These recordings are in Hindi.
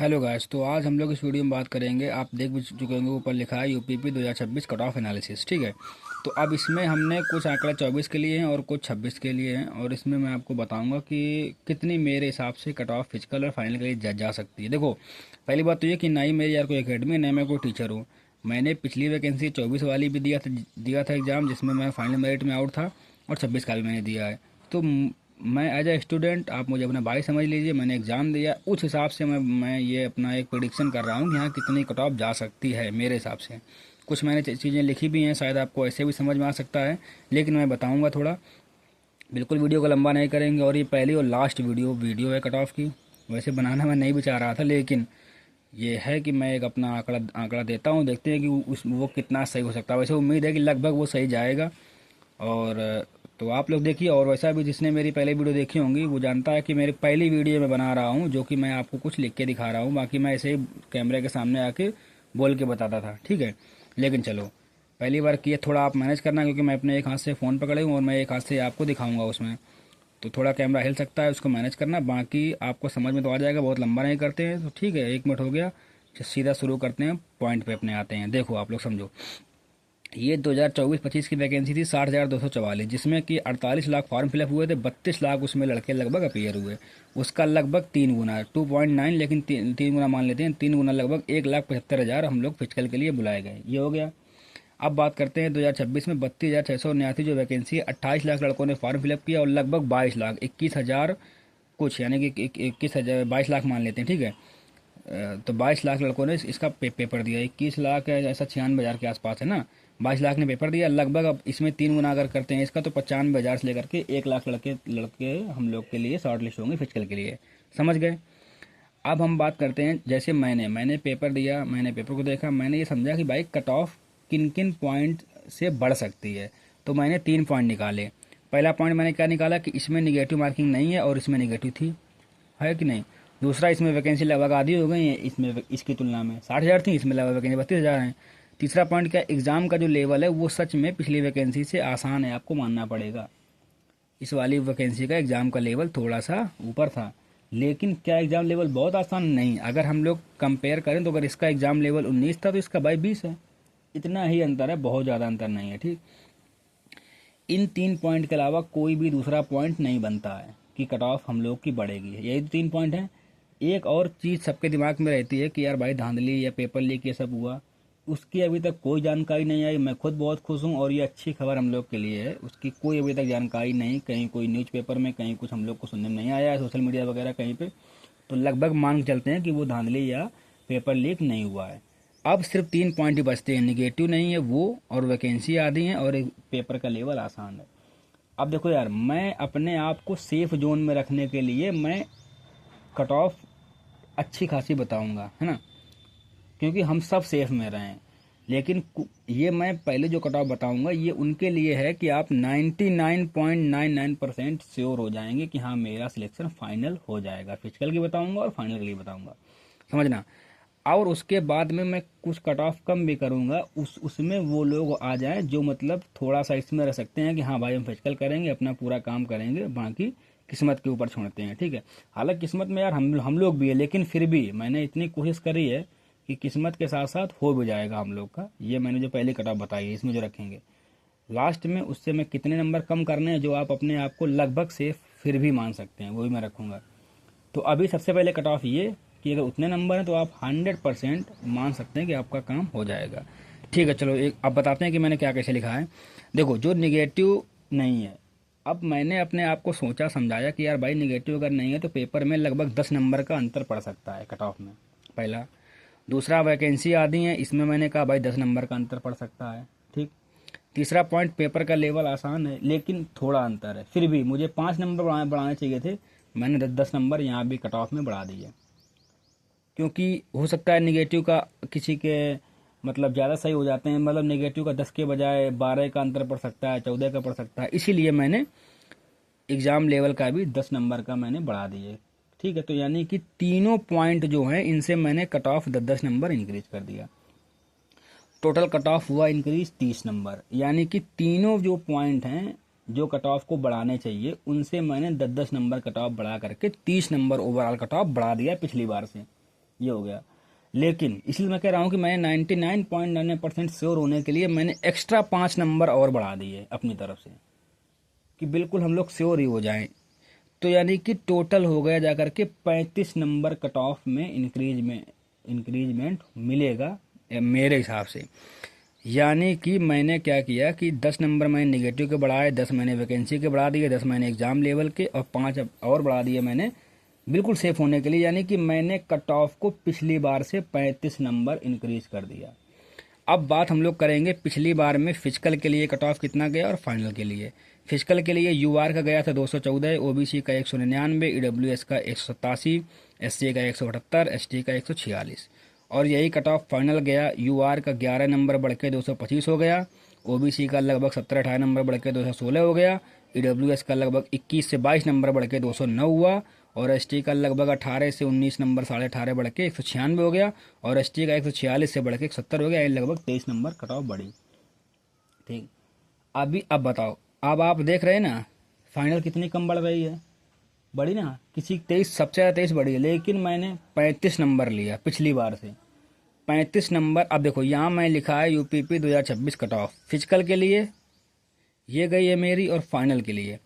Hello guys. तो आज हम लोग इस वीडियो में बात करेंगे, आप देख भी चुके होंगे ऊपर लिखा है यूपीपी 2026 कट ऑफ एनालिसिस। ठीक है, तो अब इसमें हमने कुछ आंकड़े 24 के लिए हैं और कुछ 26 के लिए हैं, और इसमें मैं आपको बताऊंगा कि कितनी मेरे हिसाब से कट ऑफ फिजिकल और फाइनल के लिए जा सकती है। देखो, पहली बात तो ये कि ना ही मेरी यार कोई अकेडमी, ना मैं कोई टीचर हूँ। मैंने पिछली वैकेंसी 24 वाली भी दिया था एग्ज़ाम, जिसमें मैं फाइनल मेरिट में आउट था, और 26 का भी मैंने दिया है। तो मैं एज ए स्टूडेंट, आप मुझे अपना भाई समझ लीजिए, मैंने एग्ज़ाम दिया, उस हिसाब से मैं ये अपना एक प्रिडिक्शन कर रहा हूँ कि यहाँ कितनी कट ऑफ जा सकती है मेरे हिसाब से। कुछ मैंने चीज़ें लिखी भी हैं, शायद आपको ऐसे भी समझ में आ सकता है, लेकिन मैं बताऊँगा थोड़ा। बिल्कुल वीडियो को लंबा नहीं करेंगे, और ये पहली और लास्ट वीडियो है कट ऑफ की। वैसे बनाना मैं नहीं भी चाह रहा था, लेकिन ये है कि मैं एक अपना आंकड़ा आंकड़ा देता हूँ, देखते हैं कि वो कितना सही हो सकता है। वैसे उम्मीद है कि लगभग वो सही जाएगा। और तो आप लोग देखिए, और वैसा भी जिसने मेरी पहले वीडियो देखी होंगी वो जानता है कि मेरी पहली वीडियो में बना रहा हूँ, जो कि मैं आपको कुछ लिख के दिखा रहा हूँ, बाकी मैं ऐसे ही कैमरे के सामने आके बोल के बताता था। ठीक है, लेकिन चलो, पहली बार किए, थोड़ा आप मैनेज करना, क्योंकि मैं अपने एक हाथ से फ़ोन पकड़े हूँ और मैं एक हाथ से आपको दिखाऊंगा उसमें, तो थोड़ा कैमरा हिल सकता है, उसको मैनेज करना। बाकी आपको समझ में तो आ जाएगा, बहुत लंबा नहीं करते हैं। तो ठीक है, 1 मिनट हो गया, सीधा शुरू करते हैं, पॉइंट पे अपने आते हैं। देखो आप लोग समझो, ये 2024-25 की वैकेंसी थी 60,244, जिसमें कि 48 लाख फॉर्म फिलअप हुए थे, 32 लाख उसमें लड़के लगभग अपीयर हुए। उसका लगभग 3 गुना, 2.9, लेकिन तीन गुना मान लेते हैं, 3 गुना, लगभग 1,75,000 हम लोग फिजिकल के लिए बुलाए गए। ये हो गया। अब बात करते हैं 2026 में 32,679 जो वैकेंसी है, 28 लाख लड़कों ने फॉर्म फिलअप किया, और लगभग 22 लाख 21,000 कुछ, यानी कि 21,000 22 लाख मान लेते हैं। ठीक है, तो 22 लाख लड़कों ने इसका पेपर दिया। 21 लाख ऐसा 96,000 के आसपास है ना। 22 लाख ने पेपर दिया लगभग। अब इसमें 3 गुना अगर करते हैं इसका, तो 95,000 से लेकर के 1 लाख लड़के लड़के हम लोग के लिए शॉर्ट लिस्ट होंगे फिजिकल के लिए। समझ गए। अब हम बात करते हैं, जैसे मैंने पेपर दिया, मैंने पेपर को देखा, मैंने ये समझा कि भाई कट ऑफ किन किन पॉइंट से बढ़ सकती है। तो मैंने 3 पॉइंट निकाले। पहला पॉइंट मैंने क्या निकाला कि इसमें निगेटिव मार्किंग नहीं है, और इसमें निगेटिव थी, है कि नहीं। दूसरा, इसमें वैकेंसी लगभग आधी हो गई है, इसमें इसकी तुलना में 60,000 थी, इसमें लगभग वैकेंसी 32,000 है। तीसरा पॉइंट क्या, एग्जाम का जो लेवल है वो सच में पिछली वैकेंसी से आसान है, आपको मानना पड़ेगा। इस वाली वैकेंसी का एग्जाम का लेवल थोड़ा सा ऊपर था, लेकिन क्या एग्जाम लेवल बहुत आसान नहीं। अगर हम लोग कंपेयर करें, तो अगर इसका एग्जाम लेवल 19 था तो इसका भाई 20 है। इतना ही अंतर है, बहुत ज़्यादा अंतर नहीं है। ठीक, इन 3 पॉइंट के अलावा कोई भी दूसरा पॉइंट नहीं बनता है कि कट ऑफ हम लोग की बढ़ेगी। यही तो 3 पॉइंट हैं। एक और चीज़ सबके दिमाग में रहती है कि यार भाई धांधली या पेपर लीक ये सब हुआ, उसकी अभी तक कोई जानकारी नहीं आई। मैं खुद बहुत खुश हूँ, और ये अच्छी खबर हम लोग के लिए है। उसकी कोई अभी तक जानकारी नहीं, कहीं कोई न्यूज़पेपर में कहीं कुछ हम लोग को सुनने में नहीं आया है, सोशल मीडिया वगैरह कहीं पे। तो लगभग मान के चलते हैं कि वो धांधली या पेपर लीक नहीं हुआ है। अब सिर्फ 3 पॉइंट ही बचते हैं, निगेटिव नहीं है वो, और वैकेंसी आधी है, और एक पेपर का लेवल आसान है। अब देखो यार, मैं अपने आप को सेफ जोन में रखने के लिए मैं कट ऑफ अच्छी खासी बताऊंगा, है ना, क्योंकि हम सब सेफ में रहें। लेकिन ये मैं पहले जो कट ऑफ बताऊंगा, ये उनके लिए है कि आप 99.99% श्योर हो जाएंगे कि हाँ मेरा सिलेक्शन फाइनल हो जाएगा। फिजिकल की बताऊंगा और फाइनल के लिए बताऊंगा, समझना। और उसके बाद में मैं कुछ कट ऑफ कम भी करूंगा, उसमें वो लोग आ जाएं जो मतलब थोड़ा सा इसमें रह सकते हैं कि हाँ भाई हम फिजिकल करेंगे, अपना पूरा काम करेंगे, बाकी किस्मत के ऊपर छोड़ते हैं। ठीक है, हालांकि किस्मत में यार हम लोग भी है, लेकिन फिर भी मैंने इतनी कोशिश करी है कि किस्मत के साथ साथ हो भी जाएगा हम लोग का। ये मैंने जो पहली कट ऑफ बताई है, इसमें जो रखेंगे लास्ट में, उससे मैं कितने नंबर कम करने हैं जो आप अपने आप को लगभग सेफ फिर भी मान सकते हैं, वो भी मैं रखूंगा। तो अभी सबसे पहले कट ऑफ ये कि अगर उतने नंबर हैं तो आप 100% मान सकते हैं कि आपका काम हो जाएगा। ठीक है, चलो एक अब बताते हैं कि मैंने क्या कैसे लिखा है। देखो, जो निगेटिव नहीं है, अब मैंने अपने आप को सोचा समझाया कि यार भाई निगेटिव अगर नहीं है तो पेपर में लगभग 10 नंबर का अंतर पड़ सकता है कट ऑफ में, पहला। दूसरा, वैकेंसी आधी है, इसमें मैंने कहा भाई 10 नंबर का अंतर पड़ सकता है। ठीक। तीसरा पॉइंट, पेपर का लेवल आसान है, लेकिन थोड़ा अंतर है, फिर भी मुझे 5 नंबर बढ़ाने चाहिए थे, मैंने 10 नंबर यहाँ भी कट ऑफ में बढ़ा दिए। क्योंकि हो सकता है निगेटिव का किसी के मतलब ज़्यादा सही हो जाते हैं, मतलब निगेटिव का 10 के बजाय 12 का अंतर पड़ सकता है, 14 का पड़ सकता है, इसीलिए मैंने एग्ज़ाम लेवल का भी 10 नंबर का मैंने बढ़ा दिए। ठीक है, तो यानी कि तीनों पॉइंट जो हैं इनसे मैंने कट ऑफ 10-10 नंबर इंक्रीज कर दिया। टोटल कट ऑफ हुआ इंक्रीज 30 नंबर, यानी कि तीनों जो पॉइंट हैं जो कट ऑफ को बढ़ाने चाहिए, उनसे मैंने 10-10 नंबर कट ऑफ बढ़ा करके 30 नंबर ओवरऑल कट ऑफ बढ़ा दिया पिछली बार से। ये हो गया। लेकिन इसलिए मैं कह रहा हूँ कि मैंने 99.99% श्योर होने के लिए मैंने एक्स्ट्रा 5 नंबर और बढ़ा दिए अपनी तरफ से, कि बिल्कुल हम लोग श्योर ही हो जाएं। तो यानी कि टोटल हो गया जाकर के 35 नंबर कट ऑफ में इंक्रीजमेंट मिलेगा मेरे हिसाब से। यानी कि मैंने क्या किया कि 10 नंबर मैंने निगेटिव के बढ़ाए, 10 मैंने वैकेंसी के बढ़ा दिए, 10 मैंने एग्जाम लेवल के, और 5 और बढ़ा दिए मैंने बिल्कुल सेफ होने के लिए। यानी कि मैंने कट ऑफ को पिछली बार से 35 नंबर इंक्रीज कर दिया। अब बात हम लोग करेंगे पिछली बार में फिजिकल के लिए कट ऑफ कितना गया और फाइनल के लिए। फिजिकल के लिए यूआर का गया था 214, ओबीसी का 199, ईडब्ल्यूएस का 187, एससी का 178, एसटी का 146। और यही कट ऑफ फाइनल गया, यूआर का 11 नंबर बढ़ के 225 हो गया, ओबीसी का लगभग 17-18 नंबर बढ़ के 216 हो गया, ईडब्ल्यूएस का लगभग 21 से 22 नंबर बढ़ के 209 हुआ, और एसटी का लगभग 18 से 19 नंबर 18.5 बढ़ के 196 हो गया, और एसटी का 146 से बढ़ के 170 हो गया, यानी लगभग 23 नंबर कट ऑफ बढ़ी। ठीक, अब बताओ, अब आप देख रहे हैं ना फाइनल कितनी कम बढ़ रही है, बढ़ी ना, किसी 23 सबसे ज़्यादा 23 बढ़ी है, लेकिन मैंने 35 नंबर लिया पिछली बार से, 35 नंबर। अब देखो यहाँ मैं लिखा है यूपीपी 2026 कट ऑफ फिजिकल के लिए, ये गई है मेरी, और फाइनल के लिए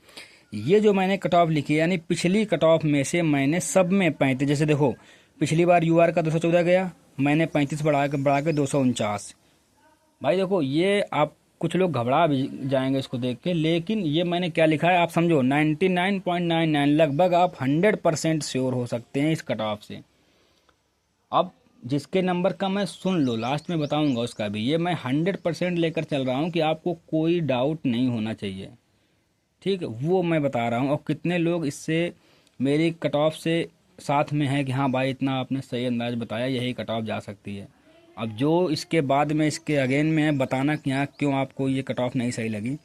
ये जो मैंने कट ऑफ लिखी है, यानी पिछली कट ऑफ में से मैंने सब में 35, जैसे देखो पिछली बार यूआर का 214 गया, मैंने 35 बढ़ा के 249। भाई देखो ये आप कुछ लोग घबरा भी जाएंगे इसको देख के, लेकिन ये मैंने क्या लिखा है आप समझो, 99.99 लगभग आप 100% श्योर हो सकते हैं इस कट ऑफ से। अब जिसके नंबर का मैं सुन लो, लास्ट में बताऊंगा उसका भी, ये मैं 100% लेकर चल रहा हूँ कि आपको कोई डाउट नहीं होना चाहिए। ठीक है, वो मैं बता रहा हूँ। और कितने लोग इससे मेरी कट ऑफ से साथ में हैं कि हाँ भाई इतना आपने सही अंदाज बताया, यही कट ऑफ जा सकती है। अब जो इसके बाद में इसके अगेन में है बताना कि हाँ क्यों आपको ये कट ऑफ नहीं सही लगी,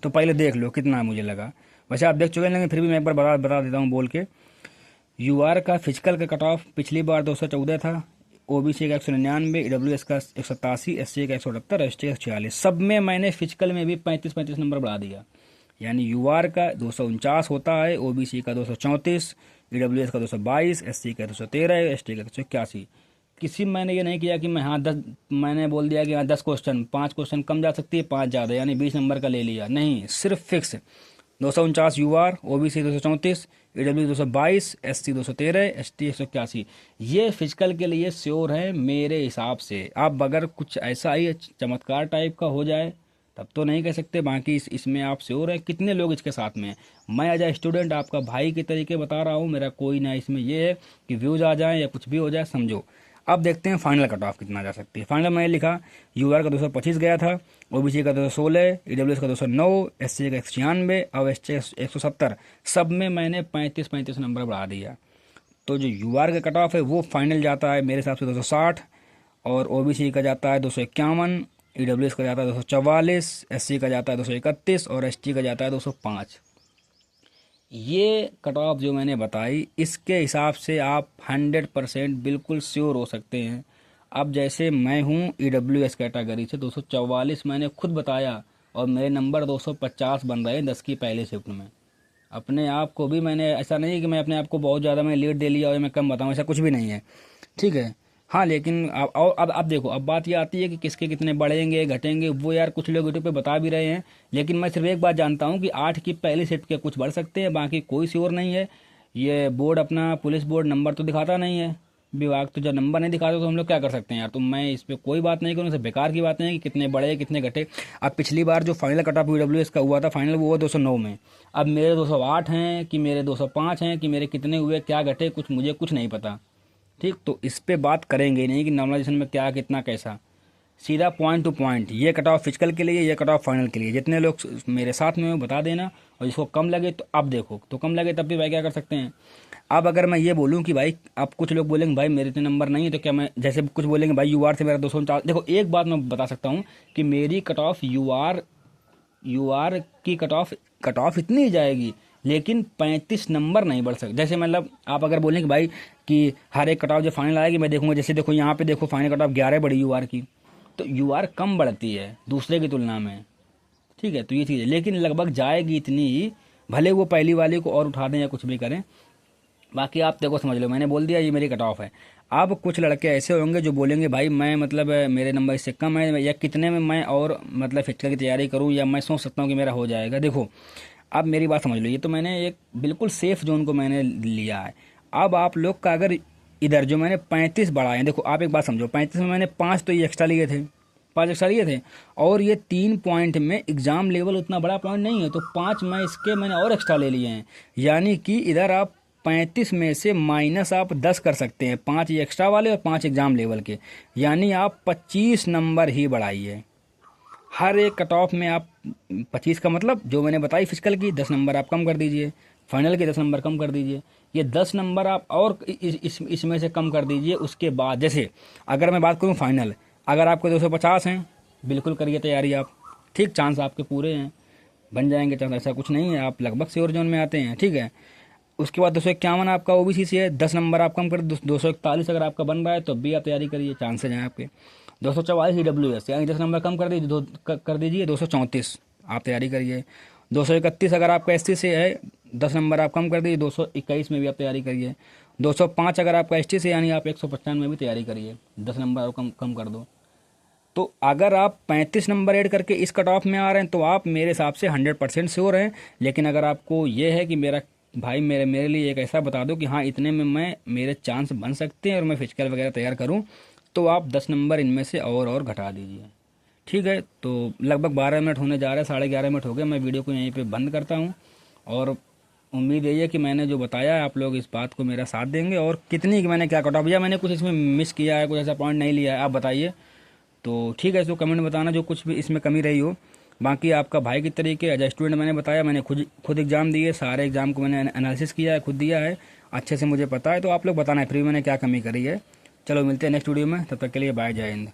तो पहले देख लो कितना मुझे लगा। वैसे आप देख चुके हैं, लेकिन फिर भी मैं एक बार बता देता हूँ बोल के। यूआर का फिजिकल का कट ऑफ पिछली बार 214 था, ओबीसी का 199, ईडब्ल्यूएस का 187, एससी का 178, एसटी का 146। सब में मैंने फिजिकल में भी 35-35 नंबर बढ़ा दिया। यानी यूआर का 249 होता है, ओबीसी का 234, ईडब्ल्यूएस का 222, एससी का 213, एसटी का 281। किसी में मैंने ये नहीं किया कि मैं हाँ 10, मैंने बोल दिया कि हाँ 10 क्वेश्चन 5 क्वेश्चन कम जा सकती है 5 ज़्यादा, यानी 20 नंबर का ले लिया, नहीं, सिर्फ fix 249 UR, OBC 234, EWS 222, SC 213, ST 181। ये फिजिकल के लिए श्योर है मेरे हिसाब से। अब अगर कुछ ऐसा ही चमत्कार टाइप का हो जाए तब तो नहीं कह सकते, बाकी इसमें आप श्योर है। कितने लोग इसके साथ में हैं? मैं एज ए स्टूडेंट आपका भाई के तरीके बता रहा हूँ, मेरा कोई ना इसमें ये है कि व्यूज आ जाए या कुछ भी हो जाए, समझो। अब देखते हैं फाइनल कट ऑफ कितना जा सकती है। फाइनल मैंने लिखा यूआर का 225 गया था, ओबीसी का 216, ईडब्ल्यूएस का 209, एससी का 196 और एसटी 170। सब में मैंने 35-35 नंबर बढ़ा दिया। तो जो यूआर का कट ऑफ है वो फाइनल जाता है मेरे हिसाब से 260, और ओबीसी का जाता है 251, ईडब्ल्यूएस का जाता है 244, एससी का जाता है 231 और एसटी का जाता है 205। ये कट ऑफ जो मैंने बताई इसके हिसाब से आप 100% बिल्कुल श्योर हो सकते हैं। अब जैसे मैं हूँ ईडब्ल्यूएस कैटेगरी से, 244 मैंने खुद बताया, और मेरे नंबर 250 बन रहे हैं 10 की पहले शिफ्ट में। अपने आप को भी मैंने, ऐसा नहीं है कि मैं अपने आप को बहुत ज़्यादा मैं लीड दे लिया और मैं कम बताऊँ, ऐसा कुछ भी नहीं है। ठीक है, हाँ, लेकिन अब देखो, अब बात ये आती है कि किसके कितने बढ़ेंगे घटेंगे, वो यार कुछ लोग यूट्यूब पे बता भी रहे हैं, लेकिन मैं सिर्फ एक बात जानता हूँ कि 8 की पहली शिफ्ट के कुछ बढ़ सकते हैं, बाकी कोई श्योर नहीं है। ये बोर्ड, अपना पुलिस बोर्ड नंबर तो दिखाता नहीं है, विभाग तो जब नंबर नहीं दिखाते तो हम लोग क्या कर सकते हैं यार। तो मैं इस पर कोई बात नहीं करूँ, बेकार की बात नहीं है कि कितने बढ़े कितने घटे। अब पिछली बार जो फाइनल कट ऑफ ईडब्ल्यूएस का हुआ था फाइनल, वो 209 में। अब मेरे 208 हैं कि मेरे 205 हैं कि मेरे कितने हुए, क्या घटे, कुछ मुझे कुछ नहीं पता। ठीक, तो इस पे बात करेंगे नहीं कि नॉर्मलाइजेशन में क्या कितना कैसा, सीधा पॉइंट टू पॉइंट। ये कट ऑफ फिजिकल के लिए, ये कट ऑफ फाइनल के लिए। जितने लोग मेरे साथ में हो बता देना, और जिसको कम लगे तो अब देखो, तो कम लगे तब भी भाई क्या कर सकते हैं। अब अगर मैं ये बोलूँ कि भाई, अब कुछ लोग बोलेंगे भाई मेरे इतने नंबर नहीं है, तो क्या मैं, जैसे कुछ बोलेंगे भाई यूआर से मेरा 249। देखो एक बात मैं बता सकता हूँ कि मेरी कट ऑफ यूआर की कट ऑफ इतनी ही जाएगी, लेकिन 35 नंबर नहीं बढ़ सकते। जैसे मतलब आप अगर बोलें कि भाई कि हर एक कट ऑफ जो फाइनल आएगी मैं देखूंगा, जैसे देखो यहाँ पे देखो फाइनल कट ऑफ 11 बढ़ी यूआर की, तो यूआर कम बढ़ती है दूसरे की तुलना में। ठीक है, तो ये चीज़ है, लेकिन लगभग जाएगी इतनी ही, भले वो पहली वाली को और उठा दें या कुछ भी करें। बाकी आप देखो समझ लो, मैंने बोल दिया ये मेरी कट ऑफ है। अब कुछ लड़के ऐसे होंगे जो बोलेंगे भाई मैं मतलब मेरे नंबर इससे कम है, या कितने में मैं और मतलब फिजिकल की तैयारी करूं, या मैं सोच सकता हूं कि मेरा हो जाएगा। देखो अब मेरी बात समझ लो, ये तो मैंने एक बिल्कुल सेफ जोन को मैंने लिया है। अब आप लोग का अगर इधर जो मैंने 35 बढ़ाए हैं, देखो आप एक बात समझो, 35 में मैंने 5 तो ये एक्स्ट्रा लिए थे, 5 एक्स्ट्रा लिए थे, और ये 3 पॉइंट में एग्जाम लेवल उतना बड़ा पॉइंट नहीं है, तो 5 मैं इसके मैंने और एक्स्ट्रा ले लिए हैं। यानी कि इधर आप 35 में से माइनस आप 10 कर सकते हैं, 5 ये एक्स्ट्रा वाले और 5 एग्जाम लेवल के, यानी आप 25 नंबर ही बढ़ाइए हर एक कट ऑफ में। आप 25 का मतलब जो मैंने बताई फिजिकल की 10 नंबर आप कम कर दीजिए, फाइनल के 10 नंबर कम कर दीजिए, ये 10 नंबर आप और इसमें से कम कर दीजिए। उसके बाद जैसे अगर मैं बात करूं फाइनल, अगर आपके 250 हैं, बिल्कुल करिए तैयारी आप, ठीक, चांस आपके पूरे हैं, बन जाएंगे चांस, ऐसा कुछ नहीं है, आप लगभग श्योर जोन में आते हैं, ठीक है। उसके बाद 251 आपका ओबीसी से है, 10 नंबर आप कम कर, 241 अगर आपका बन रहा है तो भी आप तैयारी करिए, चांसेज हैं आपके। 244 EWS यानी 10 नंबर कम कर दीजिए, कर दीजिए 234 आप तैयारी करिए। 231 अगर आपका SC से है, 10 नंबर आप कम कर दीजिए, 221 में भी आप तैयारी करिए। 205 अगर आपका ST से, यानी आप 195 में भी तैयारी करिए, 10 नंबर और कम कर दो। तो अगर आप 35 नंबर ऐड करके इस कट ऑफ में आ रहे हैं तो आप मेरे हिसाब से 100% श्योर हैं। लेकिन अगर आपको ये है कि मेरा भाई मेरे लिए एक ऐसा बता दो कि हाँ इतने में मैं मेरे चांस बन सकते हैं और मैं फिजिकल वगैरह तैयार करूं, तो आप 10 नंबर इनमें से और घटा दीजिए, ठीक है। तो लगभग 12 मिनट होने जा रहे हैं, 11:30 मिनट हो गए, मैं वीडियो को यहीं पे बंद करता हूँ। और उम्मीद यही है कि मैंने जो बताया है आप लोग इस बात को मेरा साथ देंगे। और कितनी मैंने क्या कट ऑफ, या मैंने कुछ इसमें मिस किया है, कुछ ऐसा पॉइंट नहीं लिया है, आप बताइए। तो ठीक है, इसको कमेंट बताना जो कुछ भी इसमें कमी रही हो। बाकी आपका भाई की तरीके एज ए स्टूडेंट मैंने बताया, मैंने खुद एग्ज़ाम दिए, सारे एग्ज़ाम को मैंने एनालिसिस किया है, खुद दिया है, अच्छे से मुझे पता है। तो आप लोग बताना है फ्री मैंने क्या कमी करी है। चलो मिलते हैं नेक्स्ट वीडियो में, तब तक के लिए बाय, जय हिंद।